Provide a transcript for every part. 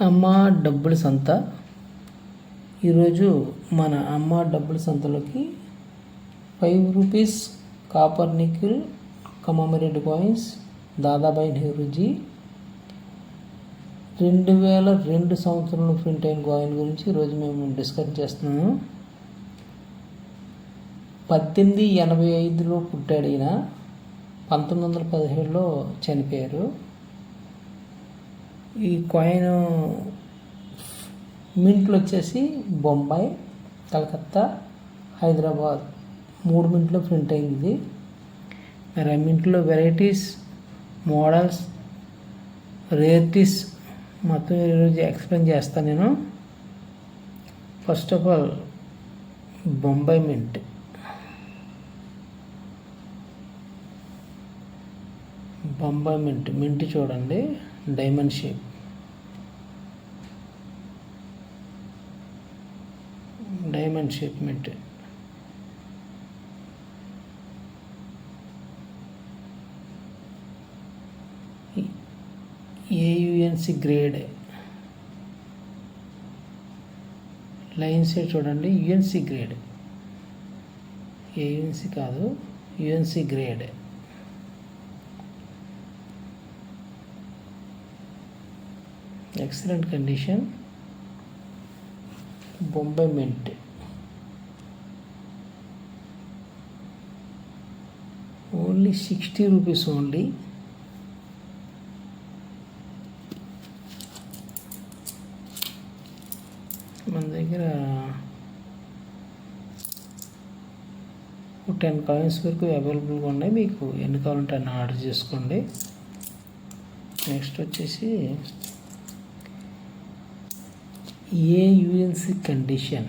అమ్మ డబ్బుల సంత. ఈరోజు మన అమ్మ డబ్బుల సంతలోకి 5 rupees copper nickel commemorative coins Dadabhai Nehruji 2002 సంవత్సరంలో ప్రింట్ అయిన కాయిన్ గురించి ఈరోజు మేము డిస్కస్ చేస్తున్నాము. 1885లో పుట్టాడు ఈయన, 1917లో చనిపోయారు. ఈ కాయిన్ మింట్లు వచ్చేసి బొంబాయి, కలకత్తా, హైదరాబాద్ 3 మింట్లో ప్రింట్ అయింది. మరి ఆ మింట్లో వెరైటీస్, మోడల్స్, రేరిటీస్ మొత్తం ఈరోజు ఎక్స్ప్లెయిన్ చేస్తాను నేను. First of all Bombay mint. Bombay mint చూడండి, diamond shape. Mint. AUNC grade. Lines చూడండి, యుఎన్సి గ్రేడ్. ఏయుఎన్సి కాదు, UNC grade. Excellent condition. Bombay mint. Only 60 rupees only. మన దగ్గర 10 కాయిన్స్ వరకు అవైలబుల్గా ఉన్నాయి. మీకు ఎన్ని కావాలంటే అన్ని ఆర్డర్ చేసుకోండి. నెక్స్ట్ వచ్చేసి AUNC condition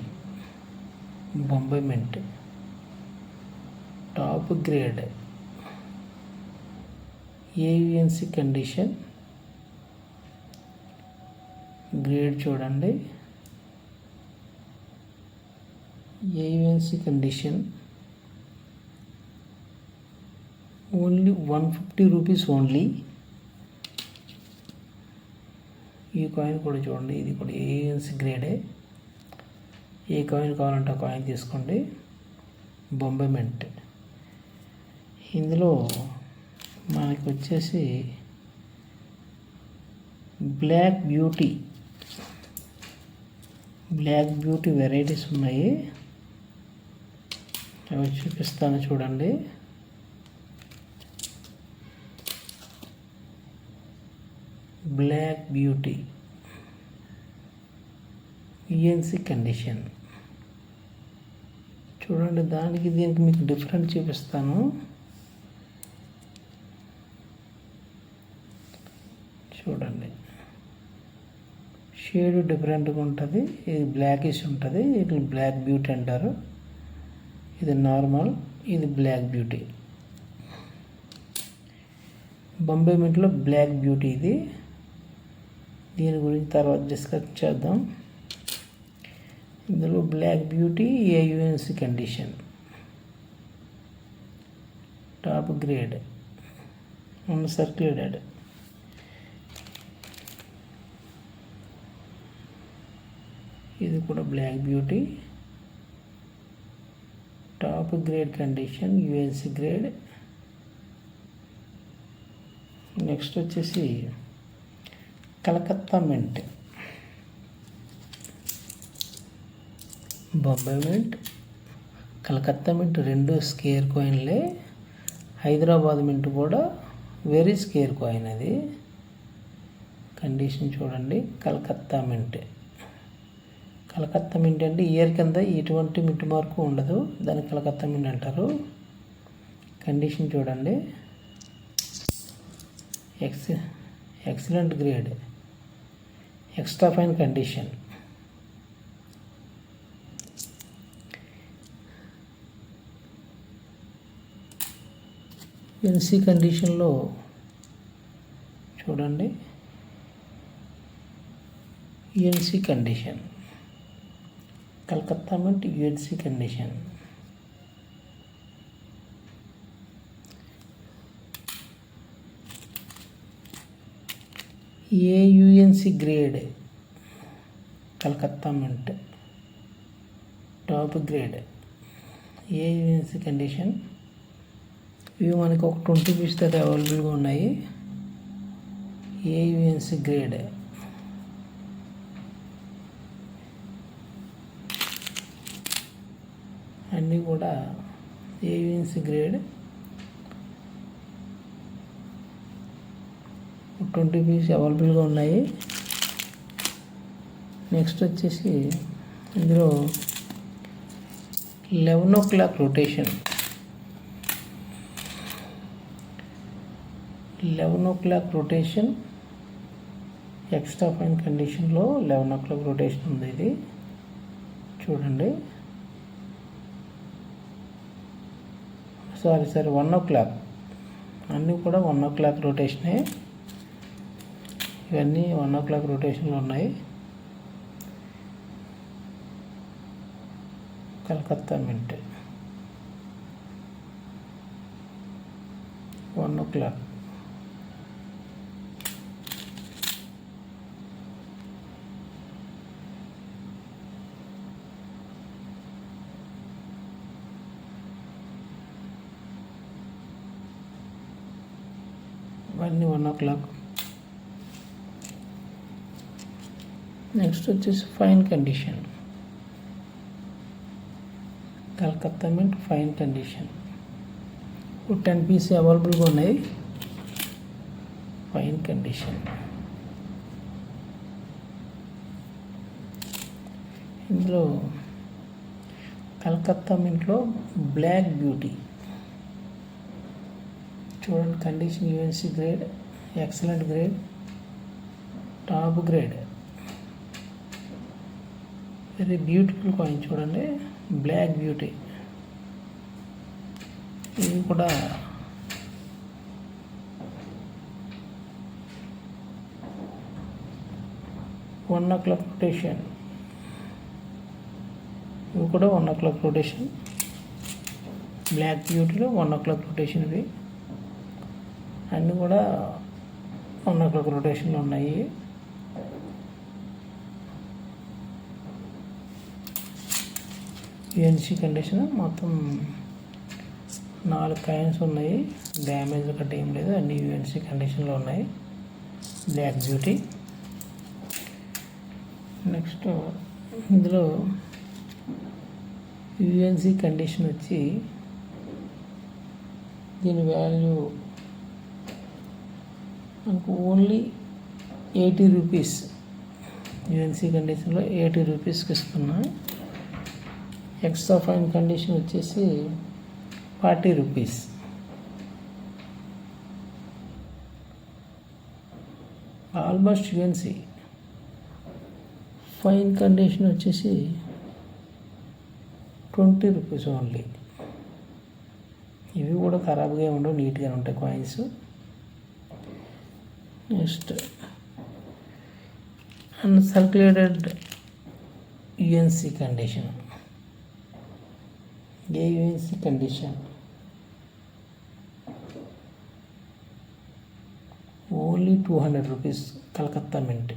Bombay mint top grade. AUNC condition grade చూడండి. AUNC condition only 150 rupees only. ఈ కాయిన్ కూడా చూడండి, ఇది కూడా ఏయుఎన్సి గ్రేడే. ఏ కాయిన్ కావాలంటే ఆ కాయిన్ తీసుకోండి. బొంబాయి మింట్. ఇందులో మనకి వచ్చేసి బ్లాక్ బ్యూటీ వెరైటీస్ ఉన్నాయి. అవి చూపిస్తాను చూడండి. బ్లాక్ బ్యూటీ యుఎన్సి కండిషన్ చూడండి. దీనికి మీకు డిఫరెంట్ చూపిస్తాను. చూడండి, షేడ్ డిఫరెంట్గా ఉంటుంది. ఇది బ్లాకిష్ ఉంటుంది, ఇది బ్లాక్ బ్యూటీ అంటారు. ఇది నార్మల్, ఇది బ్లాక్ బ్యూటీ. బొంబాయి మింట్లో బ్లాక్ బ్యూటీ ఇది. దీని గురించి తర్వాత డిస్కస్ చేద్దాం. ఇందులో black beauty AUNC condition top grade circulated. ఇది కూడా black beauty top grade condition UNC grade. Next వచ్చేసి Calcutta mint. Bombay mint, Calcutta mint రెండు స్కేర్ కాయిన్లే. హైదరాబాద్ మింట్ కూడా వెరీ స్కేర్ కాయిన్. అది కండిషన్ చూడండి. కలకత్తా మింట్ అంటే ఇయర్ కింద ఎటువంటి మింట్ మార్కు ఉండదు, దాన్ని కలకత్తా మింట్ అంటారు. కండిషన్ చూడండి. Excellent grade, extra fine condition. NC కండిషన్లో చూడండి. UNC condition Calcutta mint UNC condition. AUNC grade Calcutta mint top grade A UNC condition. ఇవి మనకి ఒక 20 పీస్ దాకా అవైలబుల్గా ఉన్నాయి. ఏ యూఎన్సీ గ్రేడ్ అన్నీ కూడా ఏ యూఎన్సీ గ్రేడ్ 20 పీస్ అవైలబుల్గా ఉన్నాయి. నెక్స్ట్ వచ్చేసి ఇందులో 11 o'clock rotation 11 o'clock rotation extra fine కండిషన్లో 11 o'clock రొటేషన్ ఉంది. ఇది చూడండి, సారీ 1 o'clock, అన్నీ కూడా 1 o'clock రొటేషనే. ఇవన్నీ 1 o'clock రొటేషన్లో ఉన్నాయి. Calcutta mint 1 o'clock. ఇవన్నీ 1 o'clock. నెక్స్ట్ వచ్చేసి fine condition Calcutta mint fine condition 10 piece అవైలబుల్గా ఉన్నాయి. ఫైన్ కండిషన్ ఇందులో కలకత్తా మింట్లో బ్లాక్ బ్యూటీ చూడండి, condition UNC grade, excellent grade, top grade, very beautiful coin. చూడండి, బ్లాక్ బ్యూటీ. ఇది కూడా వన్ ఓ క్లాక్ రొటేషన్. ఇవి కూడా 1 o'clock rotation. Black బ్యూటీలో 1 o'clock rotation. ఇవి అన్నీ కూడా 1 o'clock రొటేషన్లో ఉన్నాయి. యూఎన్సీ కండిషన్ మొత్తం 4 కాయిన్స్ ఉన్నాయి. డ్యామేజ్ ఒకటి ఏం లేదు, అన్ని యూఎన్సీ కండిషన్లో ఉన్నాయి. Black beauty. నెక్స్ట్ ఇందులో యూఎన్సీ కండిషన్ వచ్చి దీని వాల్యూ మనకు ఓన్లీ 80 రూపీస్. యూఎన్సీ కండిషన్లో 80 రూపీస్కి ఇస్తున్నా. ఎక్స్ట్రా ఫైన్ కండిషన్ వచ్చేసి 40 rupees. Almost UNC. Fine condition వచ్చేసి 20 రూపీస్ ఓన్లీ. ఇవి కూడా ఖరాబ్గా ఉండవు, నీట్గా ఉంటాయి coins. Next uncirculated UNC condition. A UNC condition only 200 rupees Calcutta mint.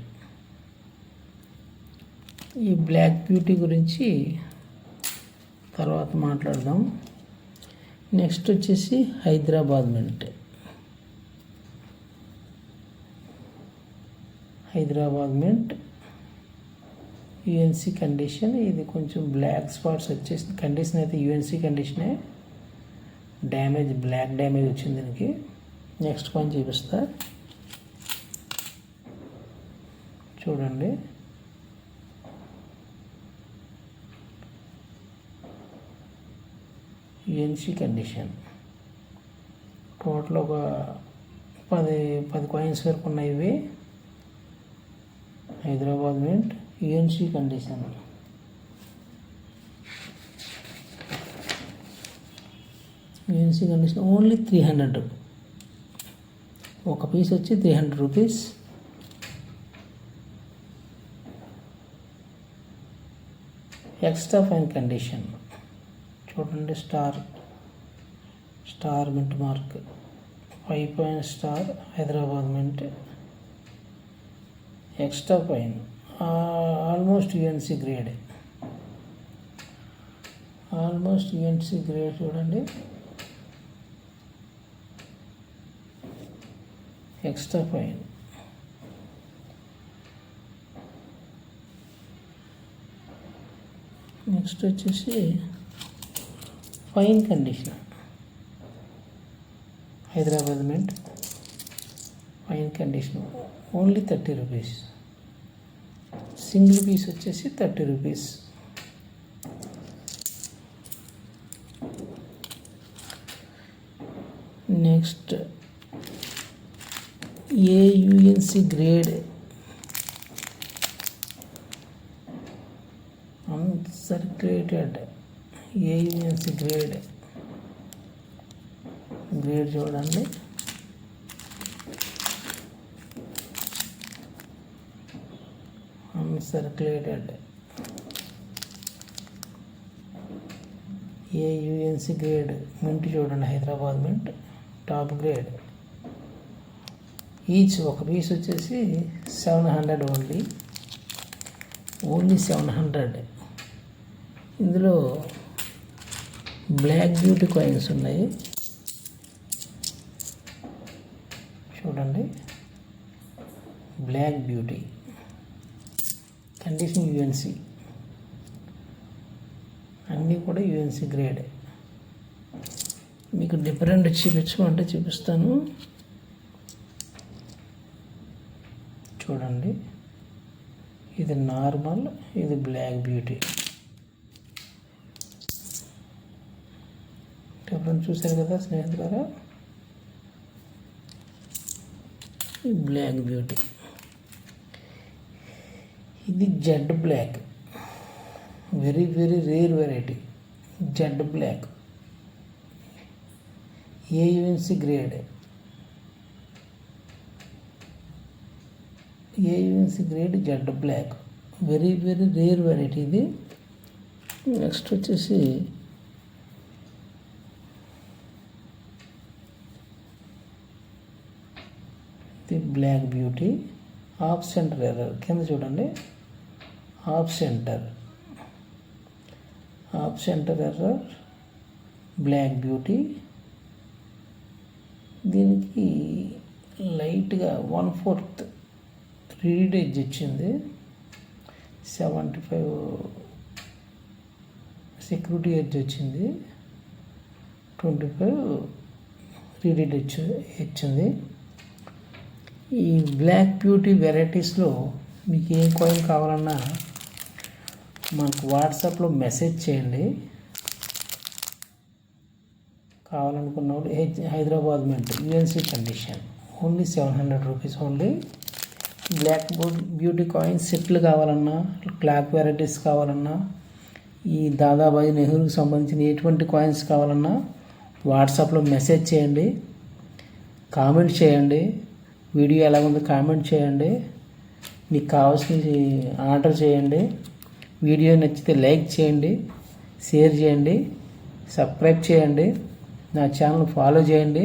ఈ బ్లాక్ బ్యూటీ గురించి తర్వాత మాట్లాడదాం. నెక్స్ట్ వచ్చేసి Hyderabad mint. Hyderabad mint UNC condition. ఇది కొంచెం బ్లాక్ స్పాట్స్ వచ్చేసి కండిషన్ అయితే యూఎన్సీ కండిషనే. డ్యామేజ్, బ్లాక్ డ్యామేజ్ వచ్చింది దీనికి. నెక్స్ట్ కాయిన్ చూపిస్తా చూడండి. యూఎన్సీ కండిషన్ టోటల్ ఒక 10 కాయిన్స్ వరకు ఉన్నాయి. ఇవి Hyderabad mint UNC condition. UNC condition only 300. ఒక పీస్ వచ్చి 300 రూపీస్. ఎక్స్ట్రా ఫైన్ కండిషన్ చూడండి. Star mint mark 5 point star Hyderabad mint. Extra fine almost UNC grade, almost UNC grade చూడండి. ఎక్స్ట్రా ఫైన్, నెక్స్ట్ వచ్చేసి fine condition Hyderabad mint fine condition only 30 rupees. Single piece వచ్చేసి 30 rupees. Next AUNC grade uncirculated AUNC grade చూడండి. Uncirculated AUNC grade mint చూడండి, Hyderabad mint top grade. Each ఒక piece వచ్చేసి 700 only 700. ఇందులో black beauty coins ఉన్నాయి చూడండి. Black beauty condition UNC, అన్నీ కూడా యుఎన్సి గ్రేడ్. మీకు డిఫరెంట్ చూపించమంటే చూపిస్తాను చూడండి. ఇది నార్మల్, ఇది బ్లాక్ బ్యూటీ. డిఫరెంట్ చూశారు కదా స్నేహితులారా. ఈ బ్లాక్ బ్యూటీ, ఇది Z black, very very rare variety. Z black AUNC grade, AUNC grade Z black, very very rare variety ఇది. నెక్స్ట్ వచ్చేసి ఇది black beauty. Off centre error కింద చూడండి, off centre error black beauty. దీనికి లైట్గా 1/4 read edge వచ్చింది. 75 security edge వచ్చింది, 25 read edge వచ్చింది. ఈ బ్లాక్ బ్యూటీ వెరైటీస్లో మీకు ఏ కాయిన్ కావాలన్నా మాకు వాట్సాప్లో మెసేజ్ చేయండి. కావాలనుకున్నప్పుడు Hyderabad mint UNC condition only 700 rupees only. Black beauty coins సెట్లు కావాలన్నా, క్లాక్ వెరైటీస్ కావాలన్నా, ఈ దాదాబాయి నెహ్రూకి సంబంధించిన ఎటువంటి కాయిన్స్ కావాలన్నా వాట్సాప్లో మెసేజ్ చేయండి, కామెంట్ చేయండి. వీడియో ఎలా ఉందో కామెంట్ చేయండి. మీకు కావాల్సినవి ఆర్డర్ చేయండి. వీడియో నచ్చితే లైక్ చేయండి, షేర్ చేయండి, సబ్స్క్రైబ్ చేయండి, నా ఛానల్ ఫాలో చేయండి.